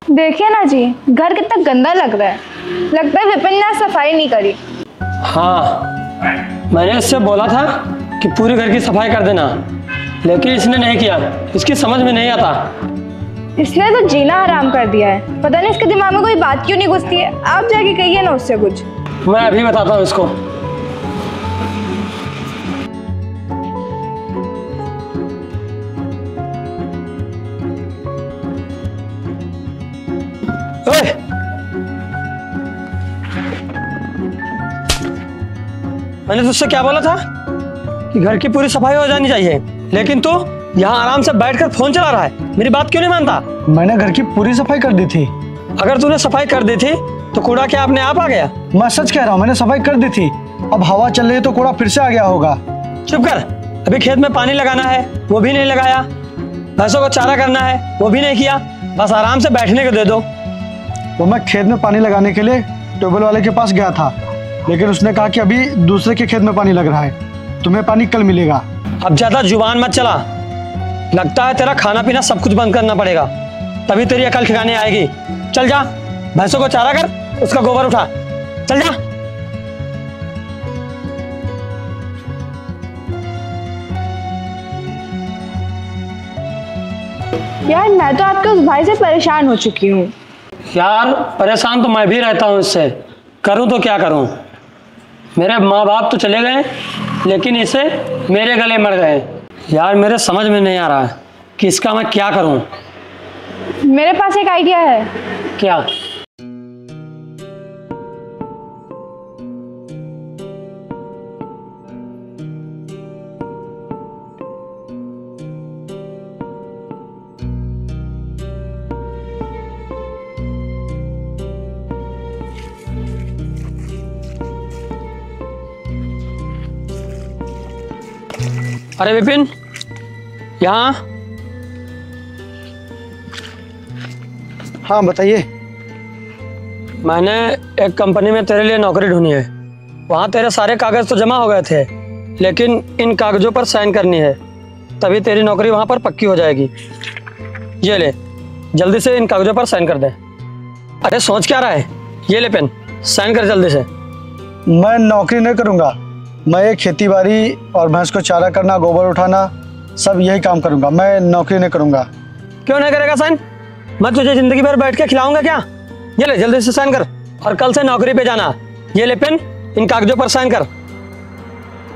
देखिए ना जी, घर कितना गंदा लग रहा है। लगता है विपिन ने सफाई नहीं करी। हाँ, मैंने इससे बोला था कि पूरे घर की सफाई कर देना, लेकिन इसने नहीं किया। इसकी समझ में नहीं आता। इसने तो जीना हराम कर दिया है। पता नहीं इसके दिमाग में कोई बात क्यों नहीं घुसती है। आप जाके कहिए ना उससे कुछ। मैं अभी बताता हूँ इसको। ओए! मैंने तुझसे क्या बोला था कि घर की पूरी सफाई हो जानी चाहिए, लेकिन तू यहाँ आराम से बैठकर फोन चला रहा है। मेरी बात क्यों नहीं मानता? मैंने घर की पूरी सफाई कर दी थी। अगर तूने सफाई कर दी थी तो कूड़ा क्या अपने आप आ गया? मैं सच कह रहा हूँ, मैंने सफाई कर दी थी। अब हवा चल रही है तो कूड़ा फिर से आ गया होगा। चुप कर। अभी खेत में पानी लगाना है, वो भी नहीं लगाया। भैंसों को चारा करना है, वो भी नहीं किया। बस आराम से बैठने को दे दो। वो मैं खेत में पानी लगाने के लिए ट्यूबवेल वाले के पास गया था, लेकिन उसने कहा कि अभी दूसरे के खेत में पानी लग रहा है, तुम्हें पानी कल मिलेगा। अब ज्यादा जुबान मत चला। लगता है तेरा खाना पीना सब कुछ बंद करना पड़ेगा, तभी तेरी अकल ठिकाने आएगी। चल जा, भैंसों को चारा कर, उसका गोबर उठा। चल जा। यार मैं तो आपके उस भाई से परेशान हो चुकी हूँ। यार परेशान तो मैं भी रहता हूँ इससे। करूँ तो क्या करूँ? मेरे माँ बाप तो चले गए, लेकिन इसे मेरे गले मर गए। यार मेरे समझ में नहीं आ रहा है कि इसका मैं क्या करूँ। मेरे पास एक आइडिया है। क्या? अरे विपिन, यहाँ। हाँ बताइए। मैंने एक कंपनी में तेरे लिए नौकरी ढूंढी है। वहाँ तेरे सारे कागज तो जमा हो गए थे, लेकिन इन कागजों पर साइन करनी है, तभी तेरी नौकरी वहाँ पर पक्की हो जाएगी। ये ले, जल्दी से इन कागजों पर साइन कर दे। अरे सोच क्या रहा है? ये ले पेन, साइन कर जल्दी से। मैं नौकरी नहीं करूँगा। मैं ये खेती बाड़ी और भैंस को चारा करना, गोबर उठाना, सब यही काम करूँगा। मैं नौकरी नहीं करूँगा। क्यों नहीं करेगा साइन? मैं तुझे जिंदगी भर बैठ के खिलाऊंगा क्या? ये ले, जल्दी से साइन कर, और कल से नौकरी पे जाना। ये ले पेन, इन कागजों पर साइन कर।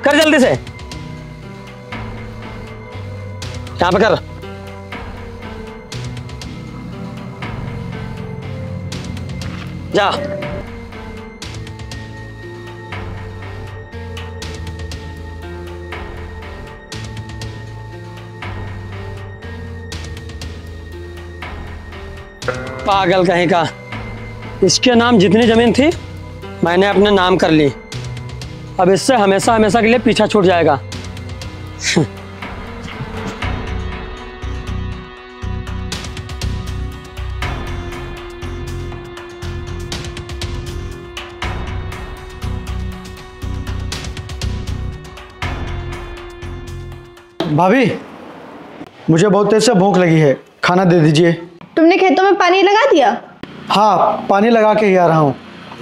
कर जल्दी से। यहाँ पे कर। जा। पागल कहीं का। इसके नाम जितनी जमीन थी मैंने अपने नाम कर ली। अब इससे हमेशा हमेशा के लिए पीछा छूट जाएगा। भाभी, मुझे बहुत तेज से भूख लगी है, खाना दे दीजिए। तुमने खेतों में पानी लगा दिया? हाँ, पानी लगा के ही आ रहा हूँ।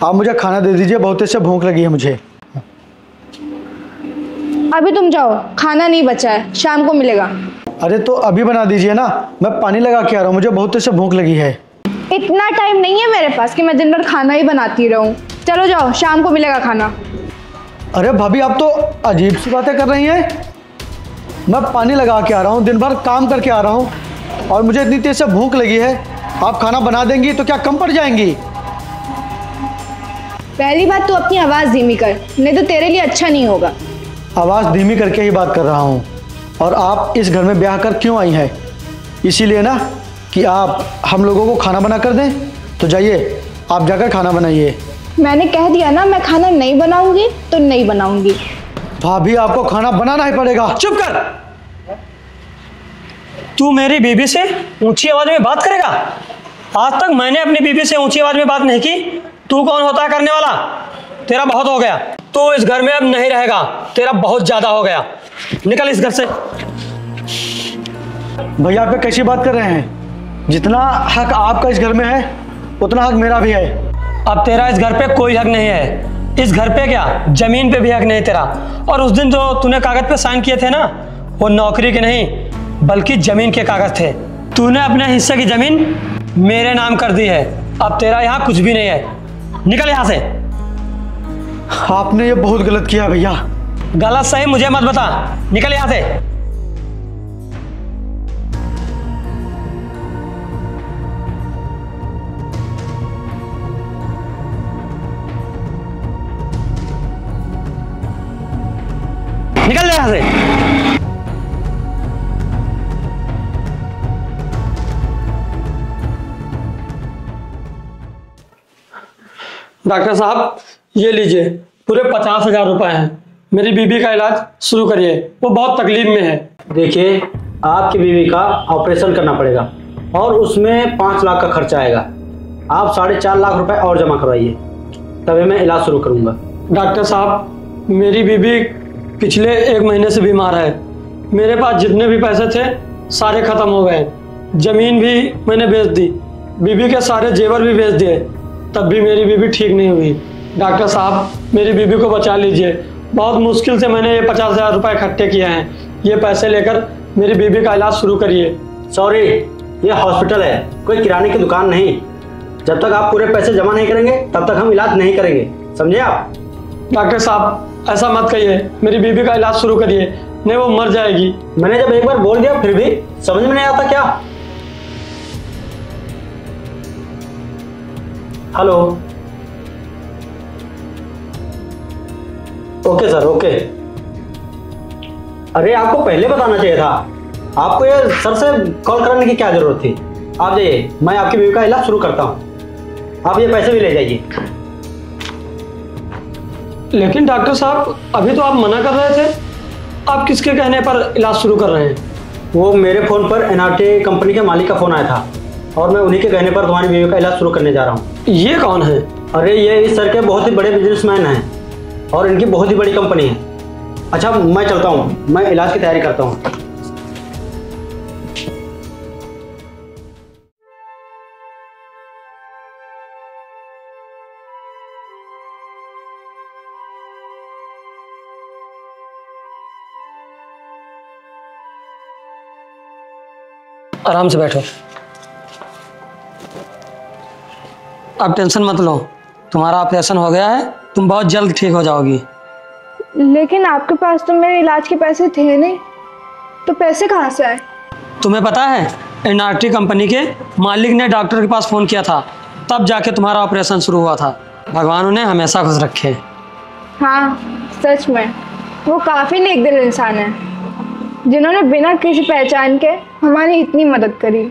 आप मुझे खाना दे दीजिए, बहुत तेज से भूख लगी है मुझे। अभी तुम जाओ, खाना नहीं बचा है, शाम को मिलेगा। अरे तो अभी बना दीजिए ना, मैं पानी लगा के आ रहा हूँ, मुझे बहुत तेज से भूख लगी है। इतना टाइम नहीं है मेरे पास कि मैं दिन भर खाना ही बनाती रहूं। चलो जाओ, शाम को मिलेगा खाना। अरे भाभी, आप तो अजीब सी बातें कर रही हैं। मैं पानी लगा के आ रहा हूँ, दिन भर काम करके आ रहा हूँ, और मुझे इतनी तेज से भूख लगी है। आप खाना बना देंगी तो क्या कम पड़ जाएंगी? पहली बात तू अपनी आवाज़ धीमी कर, नहीं तो तेरे लिए अच्छा नहीं होगा। आवाज़ धीमी करके ही बात कर रहा हूँ। और आप इस घर में ब्याह कर क्यों आई हैं? इसीलिए ना कि आप हम लोगों को खाना बना कर दें। तो जाइए, आप जाकर खाना बनाइए। मैंने कह दिया ना, मैं खाना नहीं बनाऊंगी तो नहीं बनाऊंगी। भाभी, आपको खाना बनाना ही पड़ेगा। चुप कर। तू मेरी बीबी से ऊंची आवाज में बात करेगा? आज तक मैंने अपनी बीबी से ऊंची आवाज में बात नहीं की। तू कौन होता है करने वाला? तेरा बहुत हो गया। तू इस घर में अब नहीं रहेगा, तेरा बहुत ज्यादा हो गया। निकल इस घर से। भैया, आप कैसी बात कर रहे हैं? जितना हक आपका इस घर में है उतना हक मेरा भी है। अब तेरा इस घर पे कोई हक नहीं है। इस घर पे क्या, जमीन पे भी हक नहीं तेरा। और उस दिन जो तूने कागज पे साइन किए थे ना, वो नौकरी के नहीं बल्कि जमीन के कागज थे। तूने अपने हिस्से की जमीन मेरे नाम कर दी है। अब तेरा यहाँ कुछ भी नहीं है, निकल यहाँ से। आपने ये बहुत गलत किया भैया। गलत सही मुझे मत बता, निकल यहाँ से। निकल जा यहाँ से। डॉक्टर साहब ये लीजिए, पूरे 50,000 रुपए हैं। मेरी बीबी का इलाज शुरू करिए, वो बहुत तकलीफ में है। देखिए, आपकी बीवी का ऑपरेशन करना पड़ेगा और उसमें 5 लाख का खर्चा आएगा। आप 4.5 लाख रुपए और जमा करवाइए, तभी मैं इलाज शुरू करूंगा। डॉक्टर साहब मेरी बीबी पिछले 1 महीने से बीमार है। मेरे पास जितने भी पैसे थे सारे खत्म हो गए। जमीन भी मैंने बेच दी, बीबी के सारे जेवर भी बेच दिए, तब भी मेरी बीबी ठीक नहीं हुई। डॉक्टर साहब मेरी बीबी को बचा लीजिए। बहुत मुश्किल से मैंने ये 50,000 रुपए इकट्ठे किए हैं। ये पैसे लेकर मेरी बीबी का इलाज शुरू करिए। सॉरी, ये हॉस्पिटल है, कोई किराने की दुकान नहीं। जब तक आप पूरे पैसे जमा नहीं करेंगे तब तक हम इलाज नहीं करेंगे, समझे आप? डॉक्टर साहब ऐसा मत कहिए, मेरी बीबी का इलाज शुरू करिए, नहीं वो मर जाएगी। मैंने जब एक बार बोल दिया फिर भी समझ में नहीं आता क्या? Hello, okay sir, okay. अरे आपको पहले बताना चाहिए था। आपको ये सर से कॉल कराने की क्या जरूरत थी? आप जाइए, मैं आपकी बीवी का इलाज शुरू करता हूँ। आप ये पैसे भी ले जाइए। लेकिन डॉक्टर साहब अभी तो आप मना कर रहे थे। आप किसके कहने पर इलाज शुरू कर रहे हैं? वो मेरे फ़ोन पर एनआरटी कंपनी के मालिक का फ़ोन आया था और मैं उन्हीं के कहने पर तुम्हारी बीवी का इलाज शुरू करने जा रहा हूँ। ये कौन है? अरे ये इस सर के बहुत ही बड़े बिजनेसमैन हैं और इनकी बहुत ही बड़ी कंपनी है। अच्छा मैं चलता हूँ, मैं इलाज की तैयारी करता हूँ। आराम से बैठो। अब टेंशन मत लो, तुम्हारा ऑपरेशन हो गया है, तुम बहुत जल्द ठीक हो जाओगी। लेकिन आपके पास तो मेरे इलाज के पैसे थे नहीं, तो पैसे कहाँ से आए? तुम्हें पता है एनआरटी कंपनी के मालिक ने डॉक्टर के पास फ़ोन किया था, तब जाके तुम्हारा ऑपरेशन शुरू हुआ था। भगवान उन्हें हमेशा खुश रखे। हाँ सच में, वो काफ़ी नेक दिल इंसान है जिन्होंने बिना किसी पहचान के हमारी इतनी मदद करी।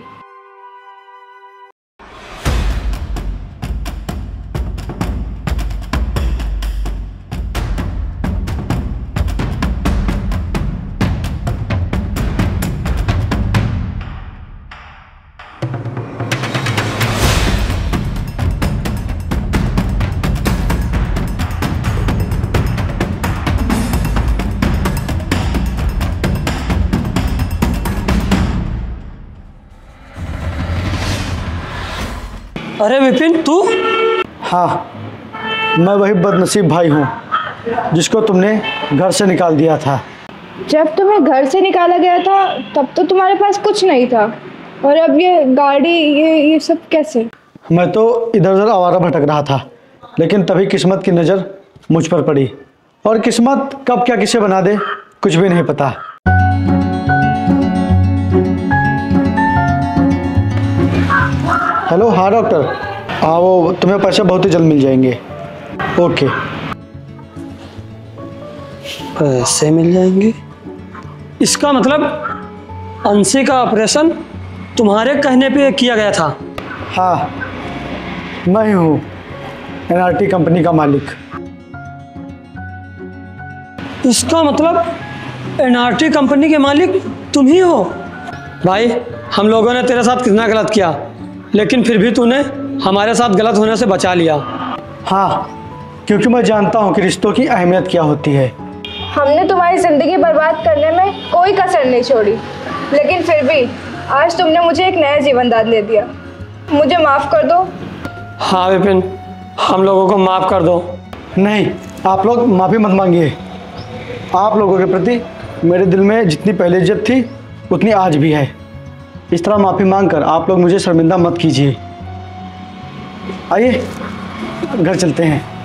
अरे विपिन तू? हाँ, मैं वही बदनसीब भाई हूँ जिसको तुमने घर से निकाल दिया था। जब तुम्हें घर से निकाला गया था तब तो तुम्हारे पास कुछ नहीं था, और अब ये गाड़ी ये सब कैसे? मैं तो इधर उधर आवारा भटक रहा था, लेकिन तभी किस्मत की नज़र मुझ पर पड़ी। और किस्मत कब क्या किसे बना दे कुछ भी नहीं पता। हेलो, हाँ डॉक्टर, हाँ वो तुम्हें पैसे बहुत ही जल्द मिल जाएंगे। ओके। पैसे मिल जाएंगे? इसका मतलब अंशी का ऑपरेशन तुम्हारे कहने पे किया गया था? हाँ, मैं ही हूँ एनआरटी कंपनी का मालिक। इसका मतलब एनआरटी कंपनी के मालिक तुम ही हो? भाई हम लोगों ने तेरे साथ कितना गलत किया, लेकिन फिर भी तूने हमारे साथ गलत होने से बचा लिया। हाँ, क्योंकि मैं जानता हूँ कि रिश्तों की अहमियत क्या होती है। हमने तुम्हारी ज़िंदगी बर्बाद करने में कोई कसर नहीं छोड़ी, लेकिन फिर भी आज तुमने मुझे एक नया जीवनदान दे दिया। मुझे माफ़ कर दो। हाँ विपिन, हम लोगों को माफ़ कर दो। नहीं, आप लोग माफ़ी मत मांगिए। आप लोगों के प्रति मेरे दिल में जितनी पहले इज्जत थी उतनी आज भी है। इस तरह माफ़ी मांगकर आप लोग मुझे शर्मिंदा मत कीजिए। आइए घर चलते हैं।